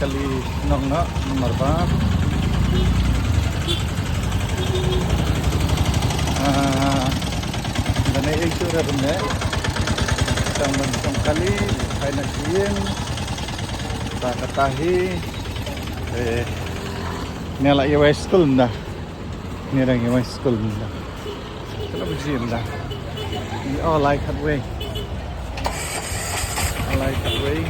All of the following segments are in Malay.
kali nong no nomor ba dan itu rebne tang kali ay nagsiyin sa katahi nila iwa school na nirang iwa school na kalau begini lah oh like that way I like that way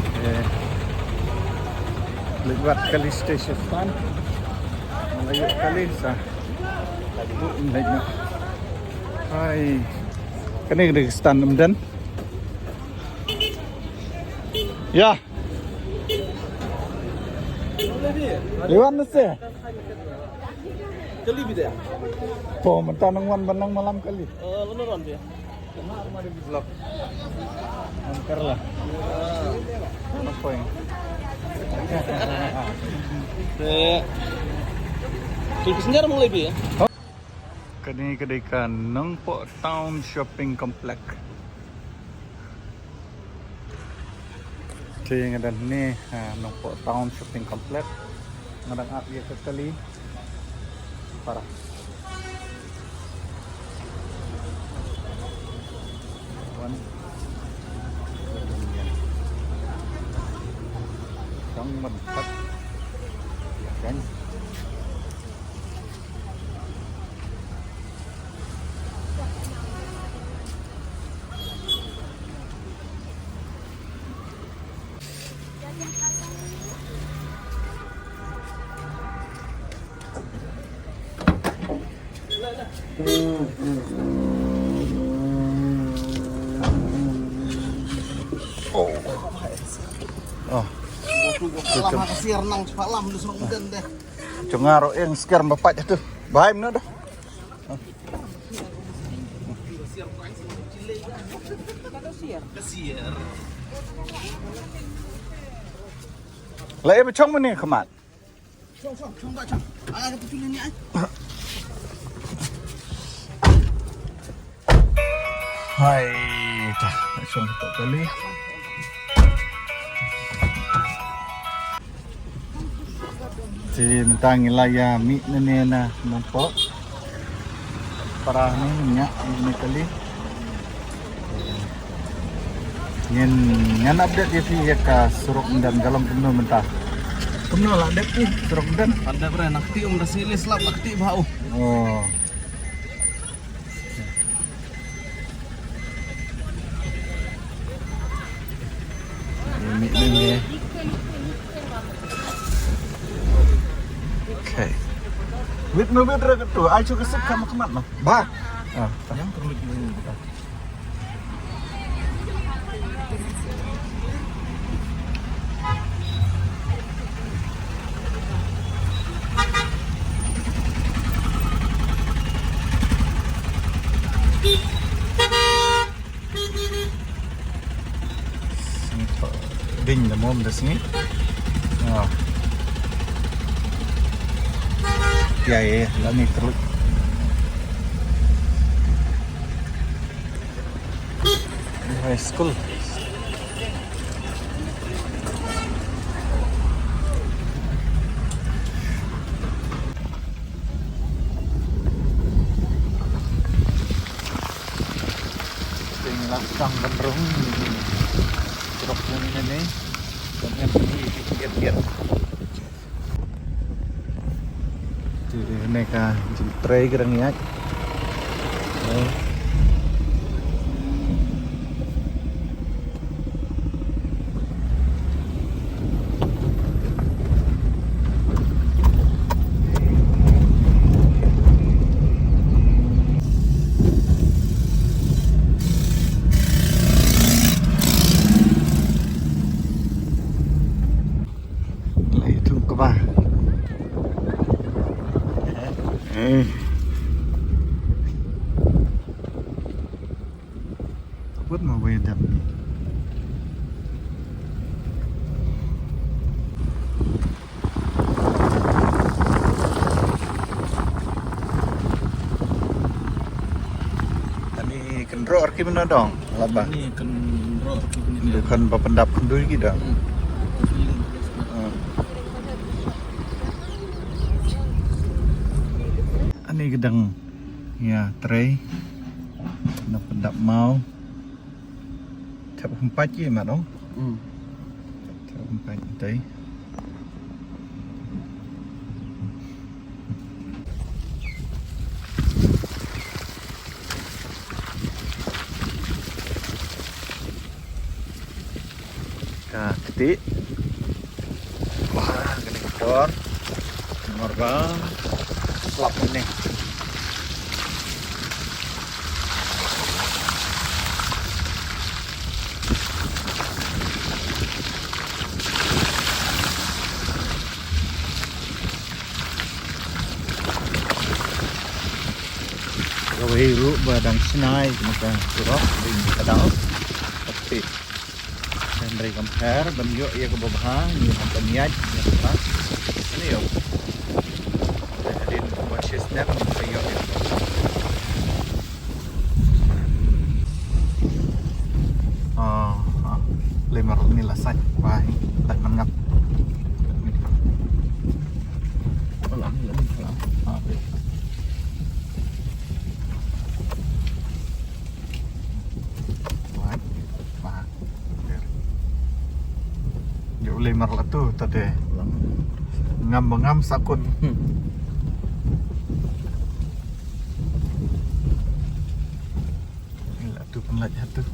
liwat kali station fan malayo kali sa like na ay kani nag-stand dan ya liwan na siya kali bida po mantanong wan banang malam kali beneran dia mari di vlog angker lah ano po yung tulus niya ramang lebih ya kani kedai Nong Po Town Shopping Complex. Jadi ngadan ni Nong Po Town Shopping Complex. Ngadan api sekali parah. Wan. Trong mình thật. Kan. Oh. Lama kasih renang semalam lu serang udan deh. Cungaro yang sekarang bapak itu. Bahaya mana dah. Kasier. Lah ya becong mana kemat? Cong tak cong. Ada peculian ni ay. Hai, dah becong betul kali. Si mentang ilaya mi nena nampak parah ni minyak ini kali. Yan update dia sih ya ka suruk dan dalam penuh mentah. Penuh lah update ni suruk dan. Ada berapa nakti dah silis lah nakti bau. Oh. Ini. Okay. Wait drag tu. Ai cuka sik kamu kemat no. Ba. Yang perlu ini kita. Ding na mo das ni. Oh. Ya, lah ni terus. High school. Tinggal sang benrung. Truk ini dan lihat. Jadi mereka tray gerang ya. Itu ke bawah. Takut mau wedan. Tadi kendro arki mana dong? Laba. Ini kendro. Bukan papendap kenduri kita. ini gedang ya tray nak pendap mau thap 4 je mat dong thap 4 tây Nah, ketik. Wah, gini kotor. Nomor bang. Selap ini. Gawe ru badang sinai kemudian surok di kadal. Ketik. Dan dari compare benjo ya ke bawah ni hampa niat ya apa ini yo jadi buat step saya yo lemar ni lah sai wah tak mangap alam lemar lah tu tadi ngam sakut inilah tu penlajah tu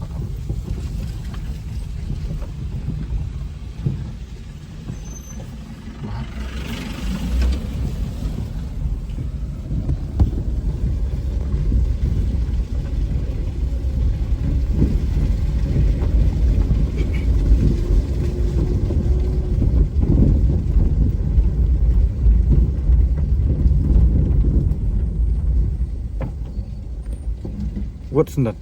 What's that?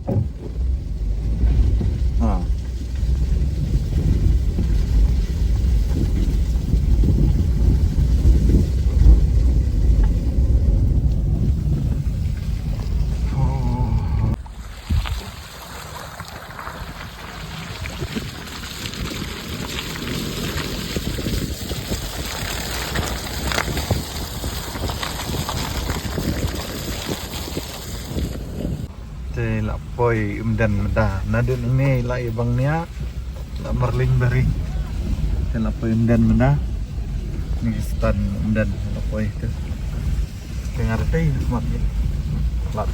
lah poi umdan meda nadun ini lah ibangnya lah merling bari lah poi umdan meda ni stan umdan lah poi itu dengar teh mat lat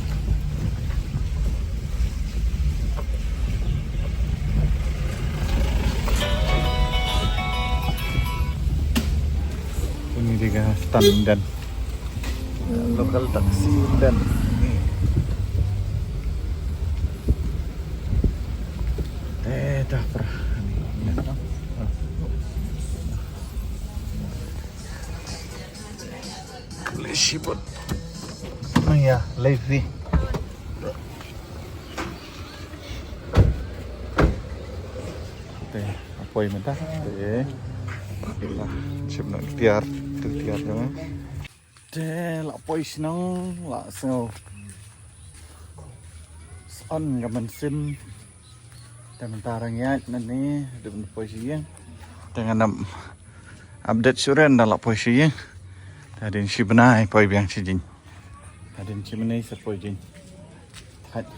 ini dia stan umdan lokal taksi umdan dah pernah boleh sibut ya levy apa yang mentah lah sebelum tiar jangan lah poi senang lah senang on gaman sim Tementarangnya nanti dengan posisi dengan update suren dalam posisi tadi si benai poi biang si jin tadi si benai sepoi jin hat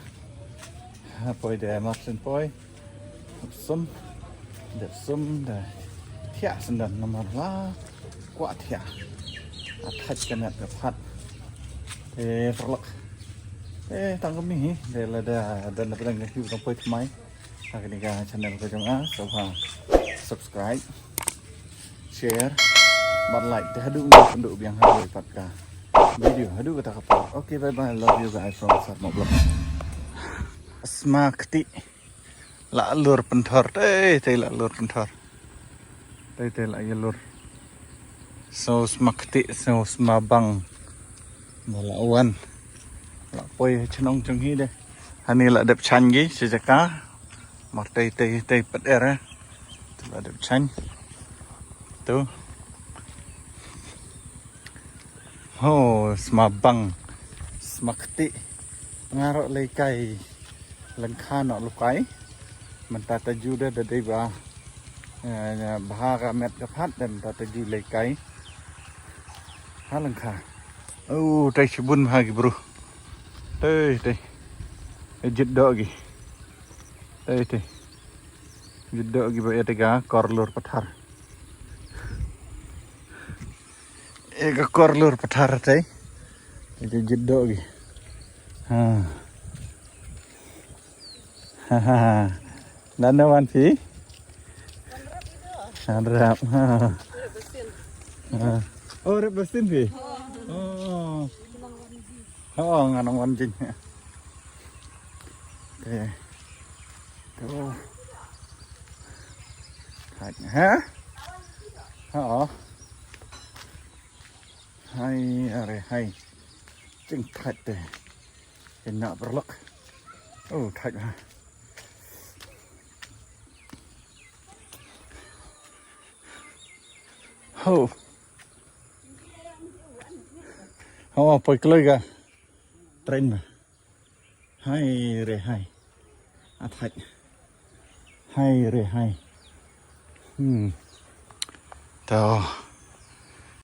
poi dah maksud poi sum dah tiak sendan nomor lah kuat tiak hat kena dapat perlak tanggung ni dah ada pedang hiu sampai kemai Akhirnya channel ko jong subscribe share bật like để hadu ni penduk biang hadu patka video hadu kata kapal. Okay, bye bye, love you guys from Satmo Vlog. Smakti la lur penthor teh la lur penthor teh la lur so smakti so smabang molawan la poi chnong chung hi de hani la dep chan gi sejaka mặt tây bật ra là đẹp xanh tu smabang smakti ngarok lekai lengkha no lukai mentata juda dari bahara met kapat dan tata ju lekai ha lengkha Tay sibun lagi bro. Tay. Jedok lagi. Tay. Jedok lagi baik tiga korlur petar. Ega korlur petar tay. Itu jedok lagi. Nanawan sih. Harap. Oh, rebesin sih. Oh, nganong wanjing. Oke. Tuh. Hah? Oh. Hai, hai. Chừng thật đấy. Cái nọ bật lắc. Thật hả? Poi keluarga. Tren mà. Hai re hai. Thật. Hai re hai. Tuh.